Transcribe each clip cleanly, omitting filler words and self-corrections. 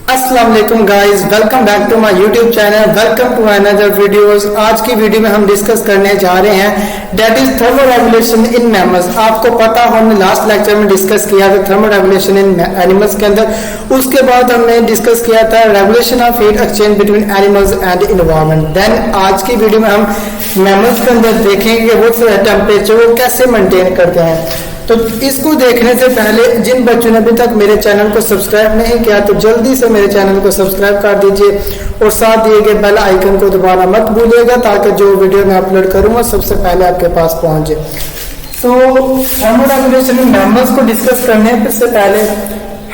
अस्सलाम वालेकुम guys, welcome back to my YouTube channel. Welcome to another videos. आज की वीडियो में हम डिस्कस करने जा रहे हैं that is thermoregulation in mammals. आपको पता हमने लास्ट लेक्चर में डिस्कस किया था थर्मोरेगुलेशन इन एनिमल्स के अंदर। उसके बाद हमने डिस्कस किया था regulation of heat exchange between animals and environment. Then आज की वीडियो में हम मैमल्स के अंदर देखेंगे वो टेम्परेचर को कैसे मेंटेन करते हैं। तो इसको देखने से पहले जिन बच्चों ने अभी तक मेरे चैनल को सब्सक्राइब नहीं किया तो जल्दी से मेरे चैनल को सब्सक्राइब कर दीजिए और साथ दिए गए बेल आइकन को दबाना मत भूलिएगा ताकि जो वीडियो मैं अपलोड करूंगा सबसे पहले आपके पास पहुंचे। तो थर्मोरेगुलेशन इन मैमल्स को डिस्कस करने से पहले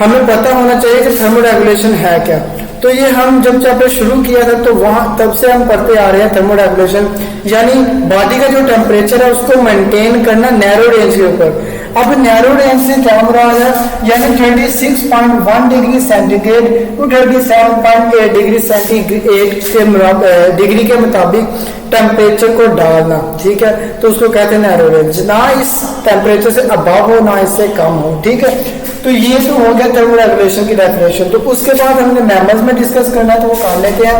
हमें पता होना चाहिए कि थर्मोरेगुलेशन है क्या। तो ये हम जब चैप्टर शुरू किया था तो वहां तब से हम पढ़ते आ रहे हैं थर्मोरेगुलेशन यानी बॉडी का जो टेम्परेचर है उसको मेंटेन करना नैरो रेंज के ऊपर। अब नैरो रेंज से क्या मुराद है, यानी 36.1 degree centigrade to 37.8 degree centigrade degree के मुताबिक टेम्परेचर को डालना, ठीक है। तो उसको कहते हैं नैरो रेंज, ना इस टेम्परेचर से अबव हो ना इससे कम हो, ठीक है। तो ये तो हो गया थर्मोरेगुलेशन की डेफिनेशन। तो उसके बाद हमने मैमल्स में डिस्कस करना है तो वो कर लेते हैं।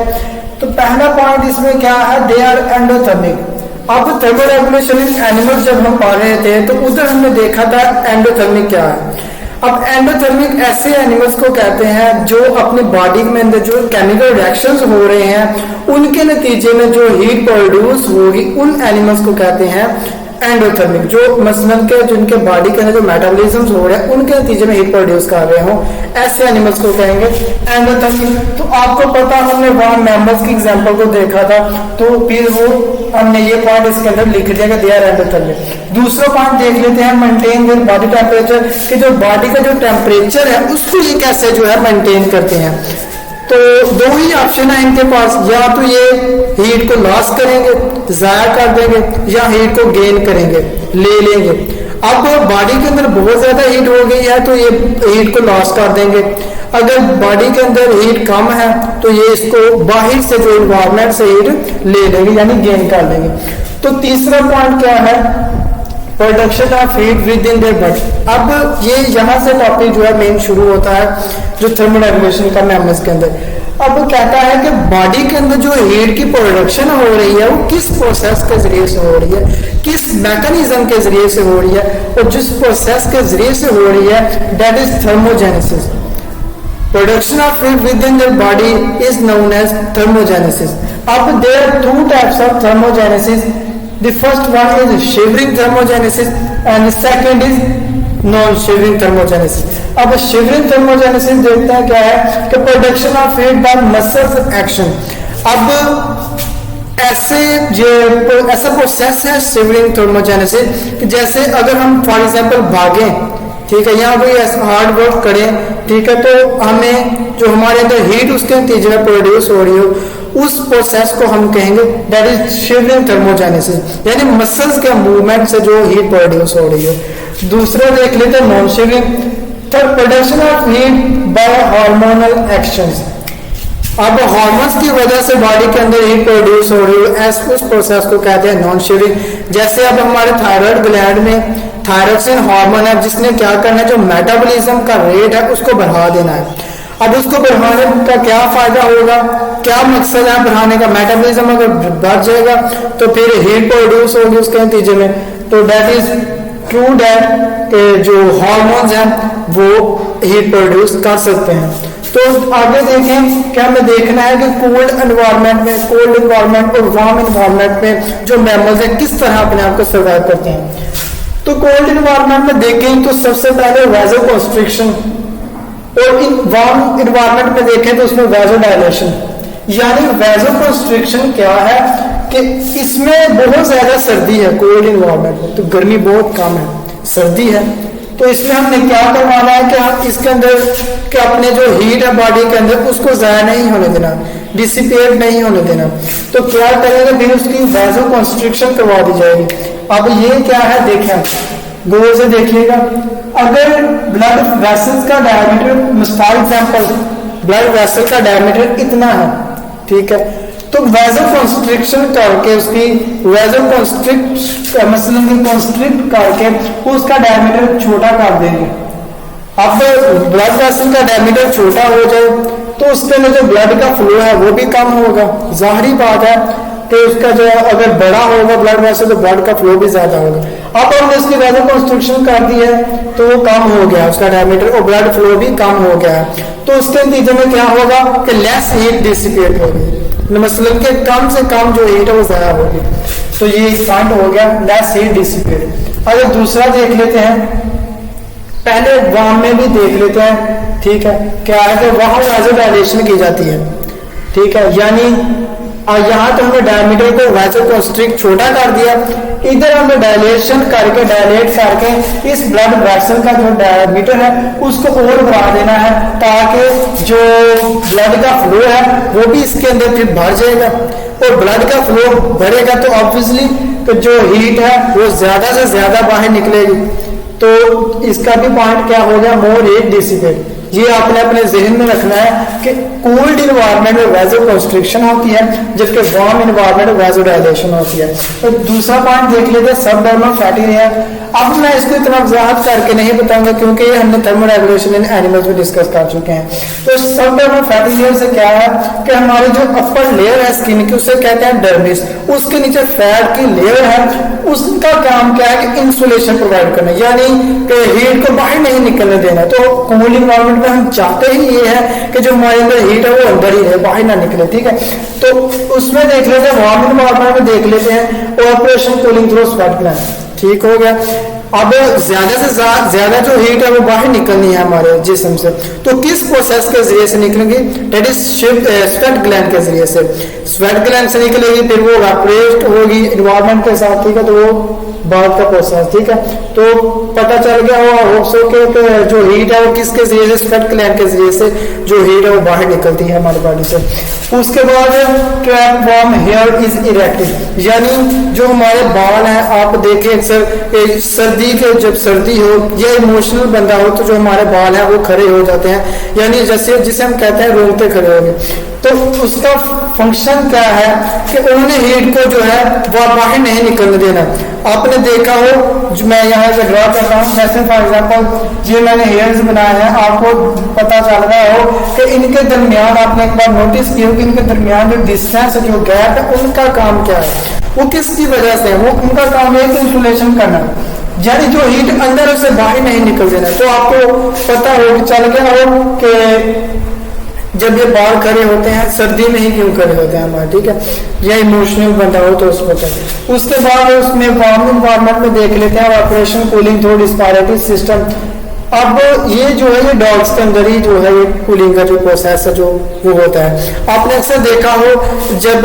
तो पहला पॉइंट इसमें क्या है, दे आर एंडोथर्मिक। अब थर्मोरेगुलेशन इन एनिमल्स जब हम पढ़ रहे थे तो उधर हमने देखा था एंडोथर्मिक क्या है। अब एंडोथर्मिक ऐसे एनिमल्स को कहते हैं जो अपनी बॉडी में अंदर जो केमिकल रिएक्शंस हो रहे हैं उनके नतीजे में जो हीट प्रोड्यूस होगी उन एनिमल्स को कहते हैं एंडोथर्मिक। जो मसलन के जिनके बॉडी के अंदर जो मेटाबॉलिज्म हो रहे हैं उनके नतीजे में हीट प्रोड्यूस कर रहे हो ऐसे एनिमल्स को कहेंगे एंडोथर्मिक। तो आपको पता हमने वहां मेंबर्स की एग्जांपल को देखा था तो फिर वो हमने ये पॉइंट इसके अंदर लिख दिया कि दे आर एंडोथर्मिक। दूसरा पॉइंट देख लेते हैं मेंटेन देयर बॉडी टेम्परेचर, कि जो बॉडी का जो टेम्परेचर है उसको ये कैसे जो है मेंटेन करते हैं। तो दो ही ऑप्शन है इनके पास, या तो ये हीट को लॉस करेंगे जाया कर देंगे या हीट को गेन करेंगे ले लेंगे। अब बॉडी के अंदर बहुत ज्यादा हीट हो गई है तो ये हीट को लॉस कर देंगे। अगर बॉडी के अंदर हीट कम है तो ये इसको बाहर से जो इन्वायरमेंट से हीट ले लेंगे यानी गेन कर लेंगे। तो तीसरा पॉइंट क्या है, production of heat within their body. अब ये यहाँ से टॉपिक जो है मेन शुरू होता है जो थर्मोरेगुलेशन का मैमल्स के अंदर। अब कहता है कि बॉडी के अंदर जो हीट की प्रोडक्शन हो रही है वो किस प्रोसेस के जरिए से हो रही है, किस मैकेनिज्म के जरिए से हो रही है, और जिस प्रोसेस के जरिए से हो रही है that is thermogenesis. Production of heat within their body is known as thermogenesis. अब there are two types of thermogenesis. The first one is shivering thermogenesis and the second is non-shivering thermogenesis. अब shivering thermogenesis देखते हैं क्या है कि production of heat by muscles action। अब ऐसा process है shivering thermogenesis कि जैसे अगर हम फॉर एग्जांपल भागें, ठीक है, यहाँ कोई हार्ड वर्क करें, ठीक है, तो हमें जो हमारे अंदर हीट उसके नतीजे में प्रोड्यूस हो रही हो उस प्रोसेस को हम कहेंगे दैट इज शिवरिंग थर्मोजेनेसिस, यानी मसल्स के मूवमेंट से जो हीट प्रोड्यूस हो रही है। दूसरा देख लेते हैं non shivering, production of heat bye hormonal actions. अब हार्मोन्स की वजह से बॉडी के अंदर हीट प्रोड्यूस हो रही है उस प्रोसेस को कहते हैं नॉन शिवरिंग। जैसे अब हमारे थायराइड ग्लैंड में थायरोक्सिन हार्मोन है जिसने क्या करना है, जो मेटाबॉलिज्म का रेट है उसको बढ़ा देना है। अब उसको बढ़ाने का क्या फायदा होगा, क्या मकसद है बढ़ाने का, मेटाबॉलिज्म अगर बढ़ जाएगा तो फिर हीट प्रोड्यूस होगी उसके नतीजे में। तो दैट इज ट्रू दैट जो हार्मोन्स हैं वो हीट प्रोड्यूस कर सकते हैं। तो आगे देखें क्या हमें देखना है कि कोल्ड एनवायरनमेंट में, कोल्ड एनवायरनमेंट और वार्म एनवायरनमेंट में जो मैमल्स हैं किस तरह अपने आप को सर्वाइव करते हैं। तो कोल्ड एनवायरनमेंट में देखें तो सबसे पहले वैसोकंस्ट्रिक्शन, और इन वार्म एनवायरनमेंट में देखें तो उसमें वैसोडाइलेशन। यानी वैसोकंस्ट्रिक्शन क्या है कि इसमें बहुत ज्यादा सर्दी है कोल्ड एनवायरनमेंट में, तो गर्मी बहुत कम है, सर्दी है, तो इसमें हमने क्या करवाना है कि हम इसके अंदर कि अपने जो हीट है बॉडी के अंदर उसको जाया नहीं होने देना, डिसिपेट नहीं होने देना। तो क्या करेंगे, फिर उसकी वैसोकंस्ट्रिक्शन करवा दी जाएगी। अब ये क्या है देखें, गौर से देखिएगा। अगर ब्लड वेसल्स का diameter for example blood vessel का डायमीटर इतना है, ठीक है, तो वैसोकंस्ट्रिक्शन करके उसकी वैसोकंस्ट्रिक्ट मसलन की कंस्ट्रिक्ट करके उसका डायमीटर छोटा कर देंगे, अब ब्लड वेसल का डायमीटर छोटा हो जाए तो उसके अंदर जो ब्लड का फ्लो है वो भी कम होगा, जाहिर बात है कि उसका जो अगर बड़ा होगा ब्लड वेसल तो ब्लड का फ्लो भी ज्यादा होगा। अब हमने इसकी वैसे कंस्ट्रक्शन कर दी है तो वो कम हो गया उसका डायमीटर और ब्लड फ्लो भी कम हो गया है, तो उसके नतीजे में क्या होगा कि लेस हीट डिसिपेट होगी, मसलन के कम से कम जो हीट है वो ज्यादा होगी। तो ये पॉइंट हो गया लेस हीट डिसिपेट। अगर दूसरा देख लेते हैं, पहले वार्म में भी देख लेते हैं, ठीक है, क्या है कि वहां वाइजोडाइलेशन की जाती है, ठीक है, यानी यहाँ तो हमने डायमीटर को वाइजोकॉन्स्ट्रिक्ट छोटा कर दिया, इधर हमने डायलेशन करके डायलेट करके इस ब्लड वेसल का जो डायमीटर है उसको और बढ़ा देना है ताकि जो ब्लड का फ्लो है वो भी इसके अंदर फिर भर जाएगा, और ब्लड का फ्लो बढ़ेगा तो ऑब्वियसली तो जो हीट है वो ज्यादा से ज्यादा बाहर निकलेगी। तो इसका भी पॉइंट क्या हो गया, मोर हीट डिसिपेट। ये आपने अपने जहन में रखना है कि कूल्ड इन्वायरमेंट में वैसोकंस्ट्रिक्शन होती है जबकि वार्म इन्वायरमेंट में वैसोडाइलेशन होती है। तो दूसरा पॉइंट देख लेते हैं सबडर्मल फैटी लेयर। अब मैं इसको इतना वजाहत करके नहीं बताऊंगा क्योंकि ये हमने थर्मोरेगुलेशन इन एनिमल्स में डिस्कस कर चुके हैं। तो सबडर्मल फैटी लेयर से क्या है कि हमारी जो अपर लेयर है स्किन की उसे कहते हैं डर्मिस, उसके नीचे फैट की लेयर है, उसका काम क्या है कि इंसुलेशन प्रोवाइड करना, यानी कि हीट को बाहर नहीं निकलने देना। तो कूल इन्वायरमेंट में हम चाहते ही ये है कि जो हमारे अंदर हीट है वो अंदर ही रहे, बाहर ना निकले, ठीक है। तो उसमें देख लेते हैं, वार्म इन्वायरमेंट में देख लेते हैं operation cooling through sweat gland, ठीक हो गया। अब ज्यादा से ज्यादा जो हीट है वो बाहर निकलनी है हमारे जिस्म से, तो किस प्रोसेस के जरिए से निकलेंगी, डेट इज स्वेट ग्लैंड के जरिए से, स्वेट ग्लैंड से निकलेगी, फिर वो इवेपोरेट होगी इन्वायरमेंट के साथ, ठीक है, तो वो बाद का प्रोसेस, ठीक है। तो पता चल गया होगा कि जो हीट है वो किसके जरिए से, स्वेट ग्लैंड के जरिए से जो हीट है वो बाहर निकलती है हमारी बॉडी से। उसके बाद trap warm here is erected, यानी जो हमारे बाल हैं, आप देखें अक्सर सर्दी के जब सर्दी हो या इमोशनल बंदा हो तो जो हमारे बाल हैं वो खड़े हो जाते हैं, यानी जैसे जिसे हम कहते हैं रोंगटे खड़े हो गए। तो उसका फंक्शन क्या है कि उन्होंने हीट को जो है वो बाहर नहीं निकलने देना। आपने देखा हो, मैं यहाँ से ड्रॉ कर रहा हूँ, जैसे फॉर एग्जाम्पल ये मैंने हेयर्स बनाए हैं, आपको पता चल रहा हो कि इनके दरमियान आपने एक बार नोटिस किया कि इनके दरमियान जो डिस्टेंस जो गैप है उनका काम क्या है, वो किसकी वजह से, वो उनका काम है कि इंसुलेशन करना, यानी जो हीट अंदर उसे बाहर नहीं निकल देना। तो आपको पता हो, चल गया हो कि जब ये बाल खड़े होते हैं सर्दी में ही क्यों खड़े होते हैं हमारे, ठीक है, या इमोशनल बंदा हो तो उसको कर। उसके बाद उसमें वार्म इन्वायरमेंट में देख लेते हैं operation cooling through respiratory system. अब ये जो है ये डॉग्स के अंदर ही जो है ये कूलिंग का जो प्रोसेस है जो वो होता है। आपने अक्सर देखा हो जब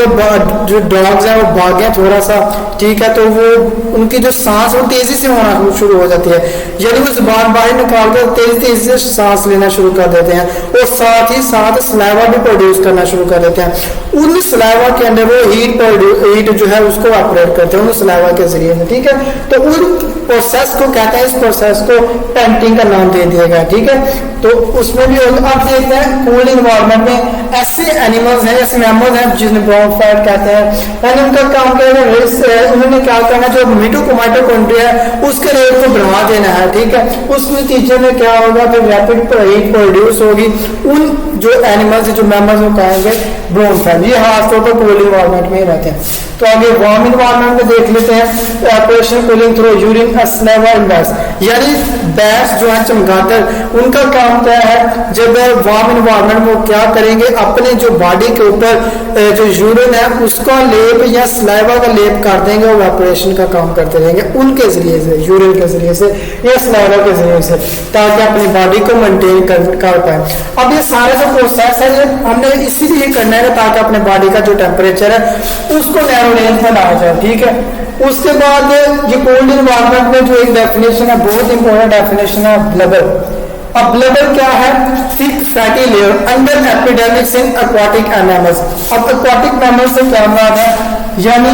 जो डॉग्स हैं वो भागे थोड़ा सा, ठीक है, तो वो उनकी जो सांस वो तेजी से होना शुरू हो जाती है, यानी वो जुबान बाहर निकाल कर तेजी से सांस लेना शुरू कर देते हैं, और साथ ही साथ सलाइवा भी प्रोड्यूस करना शुरू कर देते हैं। उन सलाइवा के अंदर वो हीट जो है उसको ऑपरेट करते हैं उन सलाइवा के जरिए से, ठीक है। तो उन प्रोसेस को कहते हैं, इस प्रोसेस को पेंटिंग का नाम दे दिया गया, ठीक है। तो उसमें भी अब देखते हैं कूल्ड इन्वायरमेंट में ऐसे एनिमल्स हैं, ऐसे मैमल्स हैं जिन्हें ब्राउन फैट कहते हैं, यानी उनका काम क्या है, उन्होंने क्या करना, जो मिटोकॉन्ड्रिया है उसके रेट को बढ़ा देना है, ठीक है। उस नतीजे में क्या होगा, फिर रैपिड हीट प्रोड्यूस होगी, उन जो एनिमल्स जो मैमल्स वो कहेंगे ब्राउन फैट, ये खासतौर पर कूल्ड इन्वायरमेंट में ही रहते हैं। तो आगे वार्म इन्वायरमेंट में देख लेते हैं operation cooling through urine saliva in bats, यानी बैट्स जो है चमगादड़, उनका काम क्या है, जब वार्म इन्वायरमेंट में वो क्या करेंगे, अपने जो बॉडी के ऊपर जो यूरिन है उसका लेप या स्लाइवा का लेप कर देंगे, और ऑपरेशन का काम करते रहेंगे उनके जरिए से, यूरिन के जरिए से या स्लाइवा के जरिए से, ताकि अपनी बॉडी को मेंटेन कर पाए। अब ये सारे जो प्रोसेस है हमने इसीलिए करना है ताकि अपने बॉडी का जो टेम्परेचर है उसको नैरो रेंज में लाया जाए, ठीक है। उसके बाद ये कोल्ड इन्वायरमेंट में जो एक डेफिनेशन है, बहुत इंपॉर्टेंट डेफिनेशन है, ब्लबर। अब ब्लबर क्या है, thick fatty layer under epidermis इन एक्वाटिक एनिमल्स। अब एक्वाटिक मैमल्स से क्या बात है, यानी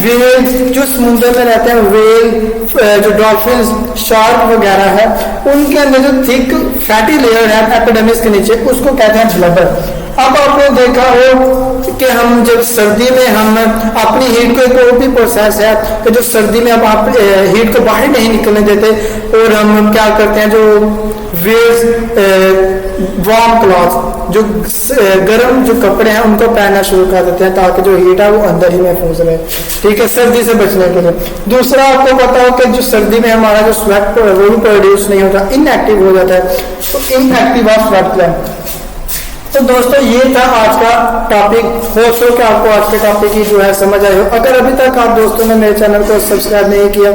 वेल जो समुद्र में रहते हैं, वेल जो डॉल्फिन शार्क वगैरह है, उनके अंदर जो थिक फैटी लेयर है एपिडर्मिस के नीचे, उसको कहते हैं ब्लबर। अब आपने देखा हो कि हम जब सर्दी में हम अपनी हीट को, एक और भी प्रोसेस है कि जो सर्दी में अब आप हीट को बाहर नहीं निकलने देते और हम क्या करते हैं, जो वेयर्स वार्म क्लॉथ, जो गर्म जो कपड़े हैं उनको पहनना शुरू कर देते हैं ताकि जो हीट है वो अंदर ही महफूज रहे, ठीक है, सर्दी से बचने के लिए। दूसरा आपको पता हो कि जो सर्दी में हमारा जो स्वेट वो भी प्रोड्यूस नहीं होता, इनएक्टिव हो जाता है, तो इनएक्टिव ऑफ स्वेट ग्लैंड। तो दोस्तों ये था आज का टॉपिक। होप हो कि आपको आज के टॉपिक की जो है समझ आई हो। अगर अभी तक आप दोस्तों ने मेरे चैनल को सब्सक्राइब नहीं किया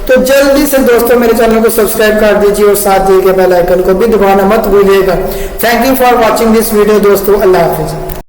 तो जल्दी से दोस्तों मेरे चैनल को सब्सक्राइब कर दीजिए और साथ दिए गए बेल आइकन को भी दबाना मत भूलिएगा। Thank you for watching this video दोस्तों। अल्लाह हाफिज।